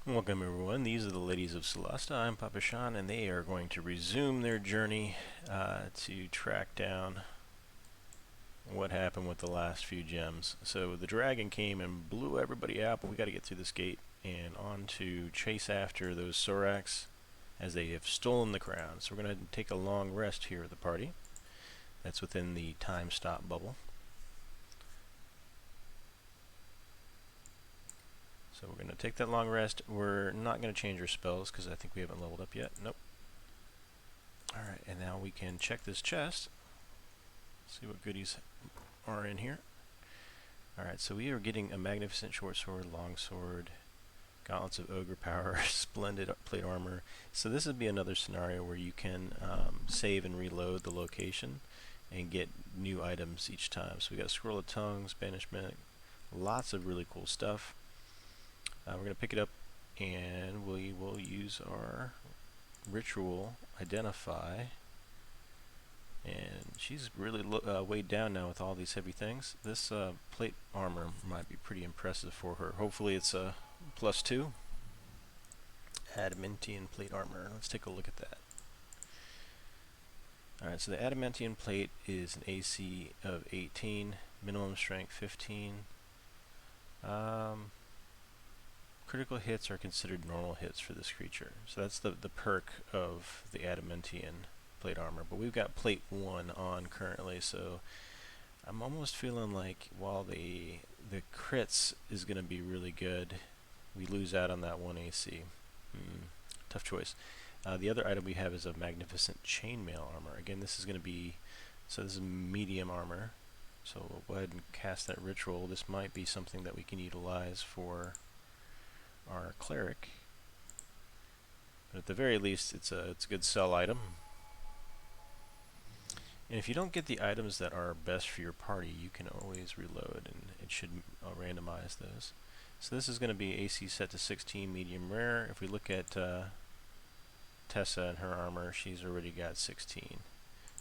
Welcome everyone, these are the ladies of Solasta. I'm Papa Sean, and they are going to resume their journey to track down what happened with the last few gems. So the dragon came and blew everybody out, but we got to get through this gate and on to chase after those Soraks as they have stolen the crown. So we're going to take a long rest here at the party. That's within the time stop bubble. So we're going to take that long rest. We're not going to change our spells because I think we haven't leveled up yet. Nope. Alright, and now we can check this chest. See what goodies are in here. Alright, so we are getting a magnificent short sword, long sword, gauntlets of ogre power, splendid plate armor. So this would be another scenario where you can save and reload the location and get new items each time. So we got Scroll of Tongues, Banishment, lots of really cool stuff. We're going to pick it up and we will use our ritual identify, and she's really weighed down now with all these heavy things. This plate armor might be pretty impressive for her. Hopefully it's a +2 adamantium plate armor. Let's take a look at that. Alright, so the adamantium plate is an AC of 18, minimum strength 15. Critical hits are considered normal hits for this creature. So that's the perk of the adamantium plate armor. But we've got plate 1 on currently, so I'm almost feeling like while the crits is going to be really good, we lose out on that 1 AC. Tough choice. The other item we have is a magnificent chainmail armor. Again, this is going to be, so this is medium armor. So we'll go ahead and cast that ritual. This might be something that we can utilize for our cleric, but at the very least it's a good sell item. And if you don't get the items that are best for your party, you can always reload and it should randomize those. So this is going to be AC set to 16, medium rare. If we look at Tessa and her armor, she's already got 16,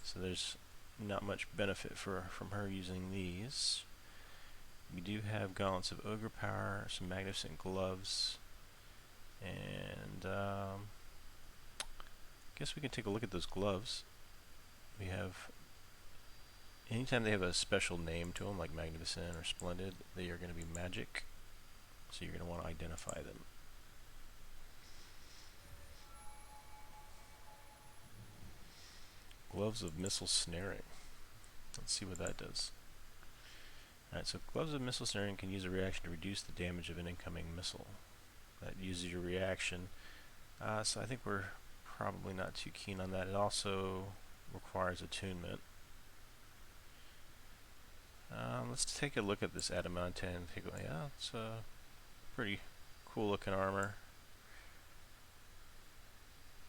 so there's not much benefit from her using these. We do have gauntlets of ogre power, some magnificent gloves, and I guess we can take a look at those gloves. We have, anytime they have a special name to them, like magnificent or splendid, they are going to be magic, so you're going to want to identify them. Gloves of missile snaring. Let's see what that does. Alright, so Gloves of Missile Snaring can use a reaction to reduce the damage of an incoming missile. That uses your reaction. So I think we're probably not too keen on that. It also requires attunement. Let's take a look at this adamantine. Yeah, it's a pretty cool looking armor.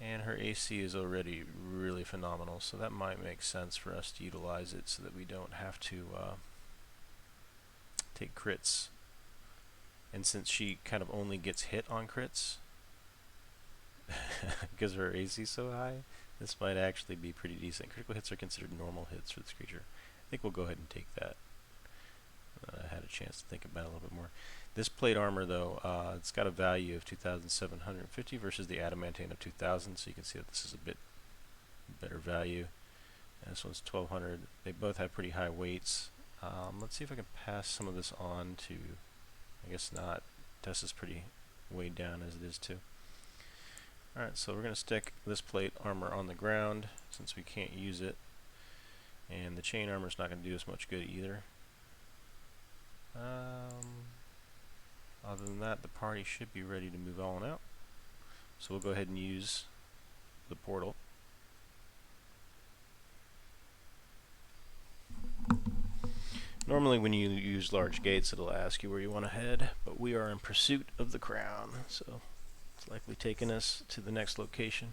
And her AC is already really phenomenal, so that might make sense for us to utilize it so that we don't have to take crits. And since she kind of only gets hit on crits because her AC is so high, this might actually be pretty decent. Critical hits are considered normal hits for this creature. I think we'll go ahead and take that. I had a chance to think about it a little bit more. This plate armor, though, it's got a value of 2,750 versus the adamantine of 2,000, so you can see that this is a bit better value. And this one's 1,200. They both have pretty high weights. Let's see if I can pass some of this on to, I guess not. Tessa's pretty weighed down as it is too. Alright, so we're going to stick this plate armor on the ground since we can't use it. And the chain armor is not going to do us much good either. Other than that, the party should be ready to move on out. So we'll go ahead and use the portal. Normally when you use large gates, it'll ask you where you want to head, but we are in pursuit of the crown, so it's likely taking us to the next location.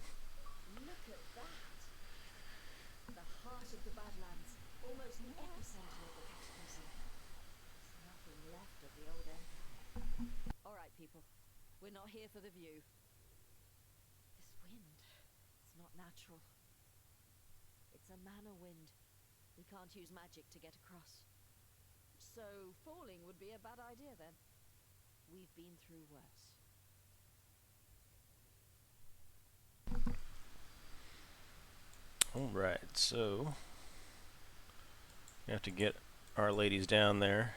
Look at that! The heart of the Badlands, almost the epicenter of the cataclysm. There's nothing left of the old empire. Alright, people. We're not here for the view. This wind, it's not natural. It's a mana wind. We can't use magic to get across. So falling would be a bad idea then. We've been through worse. Alright, so we have to get our ladies down there.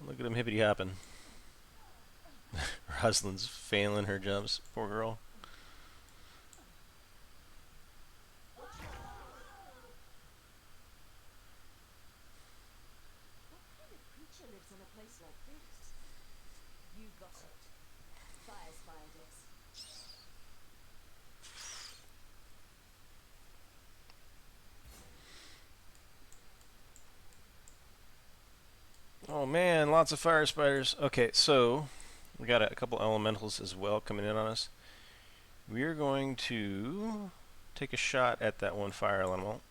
Look at them hippity hopping. Rosalind's failing her jumps. Poor girl. What kind of creature lives in a place like this? You got it. Fire spiders. Oh man, lots of fire spiders. Okay, so we got a couple elementals as well coming in on us. We are going to take a shot at that one fire elemental.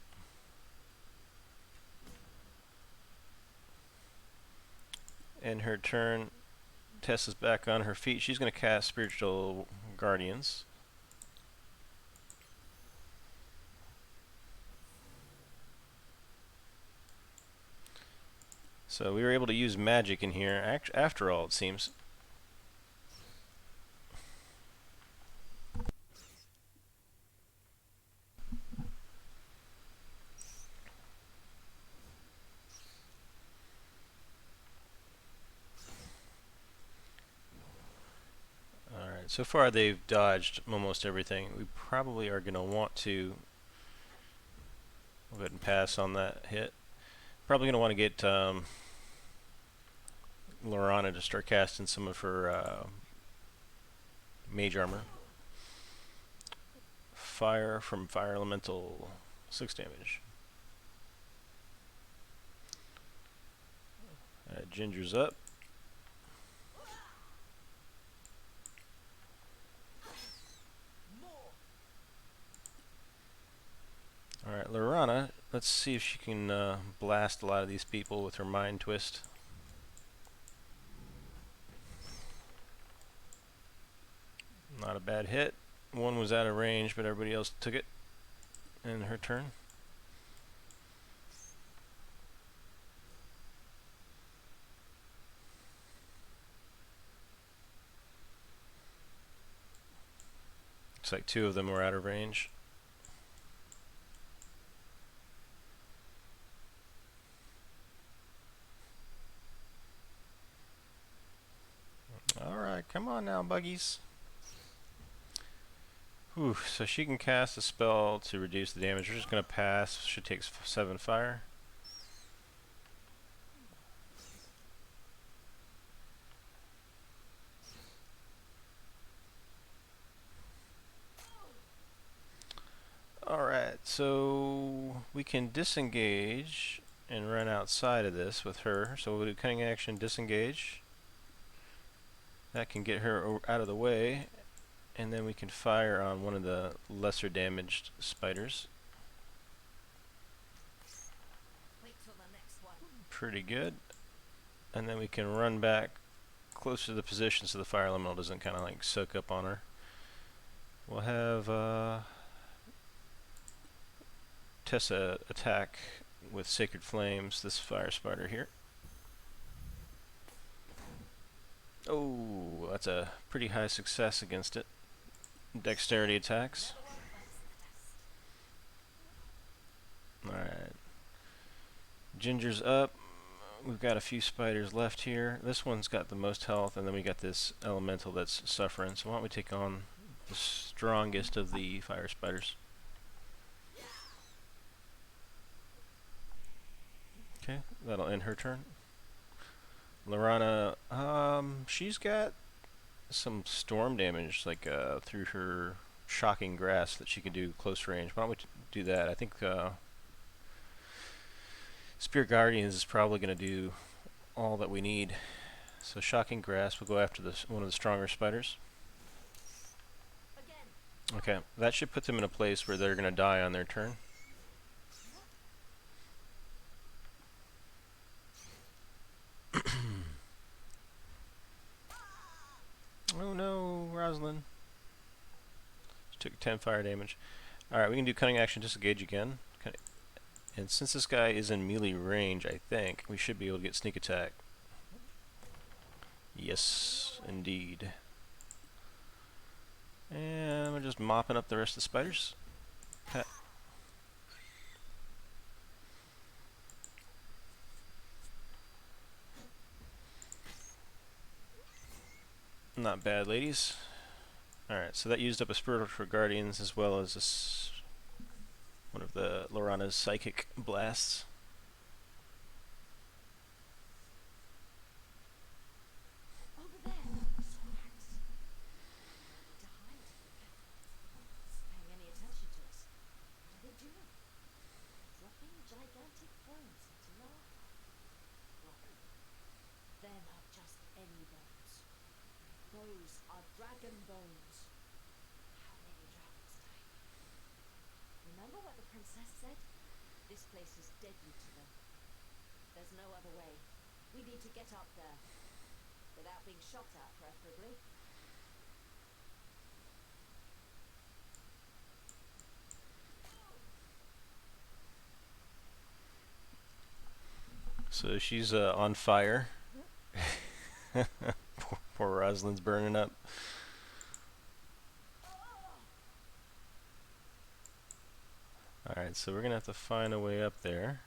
In her turn, Tess is back on her feet. She's going to cast Spiritual Guardians. So we were able to use magic in here, after all, it seems. Alright, so far they've dodged almost everything. We probably are going to want to go ahead and pass on that hit. Probably going to want to get Lorana to start casting some of her mage armor. Fire from Fire Elemental, 6 damage. Ginger's up. Alright, Lorana, let's see if she can blast a lot of these people with her Mind Twist. Not a bad hit. One was out of range, but everybody else took it in her turn. Looks like 2 of them were out of range. Alright, come on now, buggies. Whew, so she can cast a spell to reduce the damage. We're just going to pass. She takes 7 fire. Alright, so we can disengage and run outside of this with her. So we'll do cunning action, disengage. That can get her out of the way. And then we can fire on one of the lesser damaged spiders. Wait till the next one. Pretty good. And then we can run back closer to the position so the fire elemental doesn't kind of like soak up on her. We'll have Tessa attack with Sacred Flames, this fire spider here. Oh, that's a pretty high success against it. Dexterity attacks. Alright. Ginger's up. We've got a few spiders left here. This one's got the most health, and then we got this elemental that's suffering. So why don't we take on the strongest of the fire spiders? Okay, that'll end her turn. Lorana, she's got some storm damage, like through her shocking grasp that she can do close range. Why don't we do that? I think Spirit Guardians is probably going to do all that we need. So shocking grasp will go after one of the stronger spiders. Okay, that should put them in a place where they're going to die on their turn. Oh no, Rosalind. She took 10 fire damage. Alright, we can do cunning action, disengage again. And since this guy is in melee range, I think, we should be able to get sneak attack. Yes, indeed. And we're just mopping up the rest of the spiders. Pat. Not bad, ladies. Alright, so that used up a spiritual guardians as well as one of the Lorana's psychic blasts. Over there, Soraks. Need to hide. Paying any attention to us. What are they doing? Dropping gigantic bones into lava. Wrong. They're not just any bones. Those are dragon bones. How many dragons died? Remember what the princess said? This place is deadly to them. There's no other way. We need to get up there. Without being shot at, preferably. So she's on fire. Poor Rosalind's burning up. Alright, so we're gonna have to find a way up there.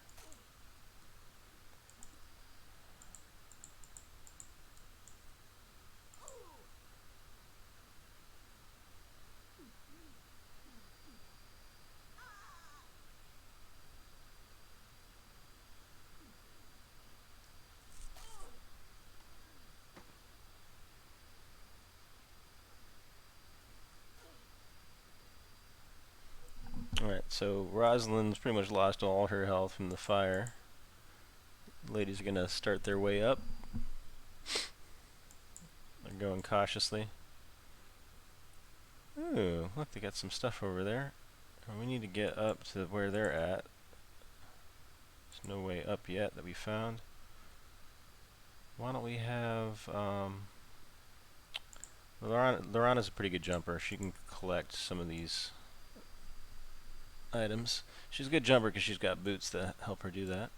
Alright, so Rosalind's pretty much lost all her health from the fire. The ladies are gonna start their way up. They're going cautiously. Ooh, look, they got some stuff over there. We need to get up to where they're at. There's no way up yet that we found. Why don't we have Lorana's a pretty good jumper. She can collect some of these items. She's a good jumper because she's got boots to help her do that.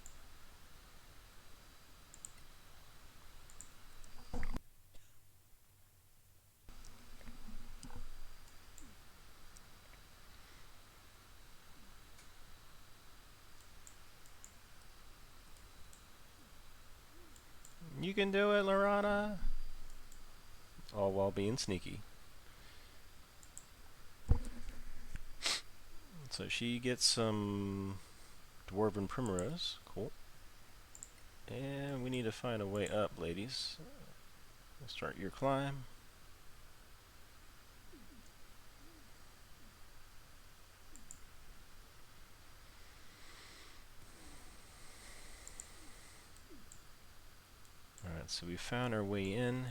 You can do it, Lorana! All while being sneaky. So she gets some dwarven primrose. Cool. And we need to find a way up, ladies. Start your climb. Alright, so we found our way in.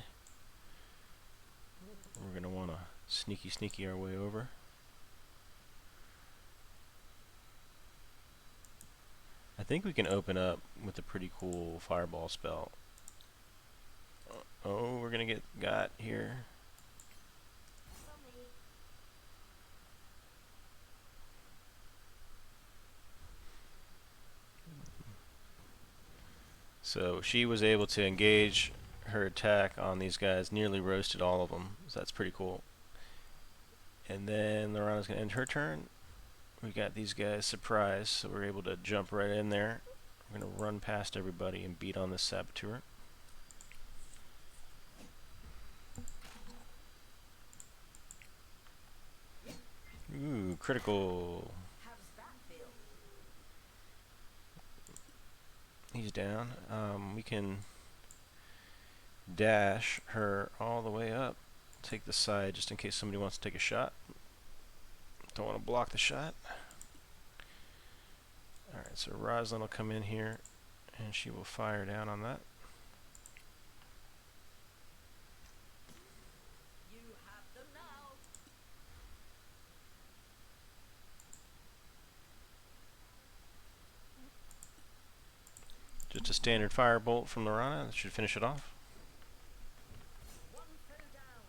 We're going to want to sneaky our way over. I think we can open up with a pretty cool fireball spell. Oh, we're going to get got here. So she was able to engage her attack on these guys, nearly roasted all of them. So that's pretty cool. And then Lorana's going to end her turn. We got these guys surprised, so we're able to jump right in there. We're going to run past everybody and beat on this saboteur. Ooh, critical. How does that feel? He's down. We can dash her all the way up. Take the side just in case somebody wants to take a shot. Don't want to block the shot. Alright, so Rosalind will come in here and she will fire down on that. You have them now. Just a standard firebolt from Lorana. That should finish it off. One foe down.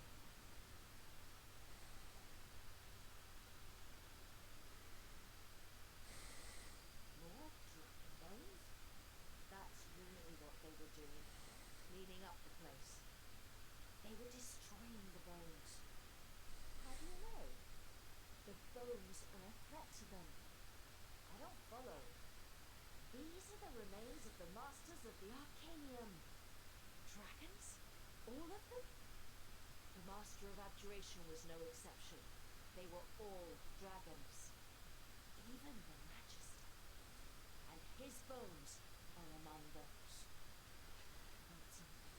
More dragon bones? That's really what they were doing. Cleaning up the place. They were destroying the bones. How do you know? bones are a threat to them. I don't follow. These are the remains of the masters of the Arcanium. Dragons? All of them? The Master of Abjuration was no exception. They were all dragons. Even the Magister. And his bones are among those. Not something,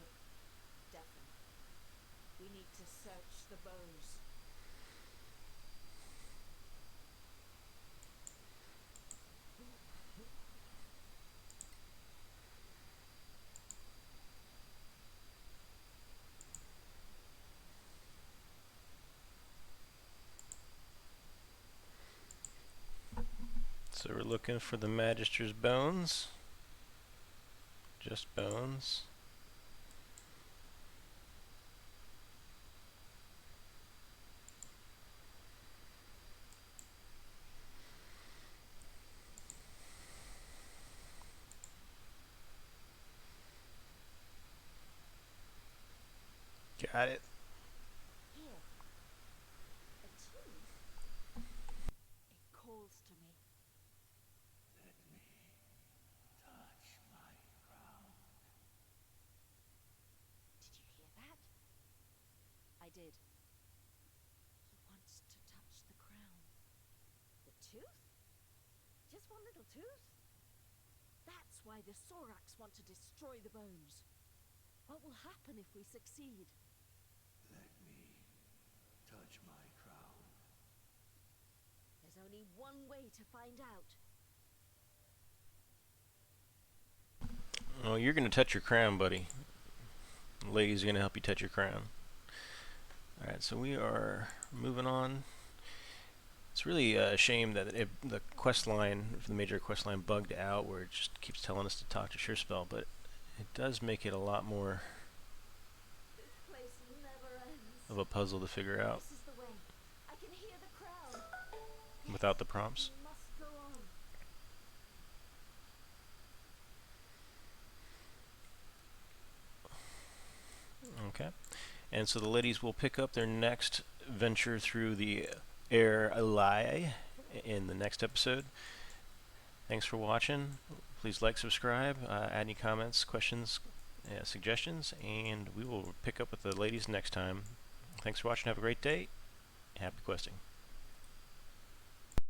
but definitely. We need to search the bones. So we're looking for the Magister's bones. Just bones. Got it. Here. A tooth. It calls to me. Let me touch my crown. Did you hear that? I did. He wants to touch the crown. The tooth? Just one little tooth? That's why the Soraks want to destroy the bones. What will happen if we succeed? Let me touch my crown. There's only one way to find out. Oh, you're going to touch your crown, buddy. The ladies are going to help you touch your crown. Alright, so we are moving on. It's really a shame that the quest line, the major quest line, bugged out where it just keeps telling us to talk to Surespell, but it does make it a lot more This place never ends. of a puzzle to figure out This is the way. I can hear the crown. without the prompts. We must go on. Okay. And so the ladies will pick up their next venture through the air lie in the next episode. Thanks for watching. Please like, subscribe, add any comments, questions, suggestions, and we will pick up with the ladies next time. Thanks for watching. Have a great day. Happy questing.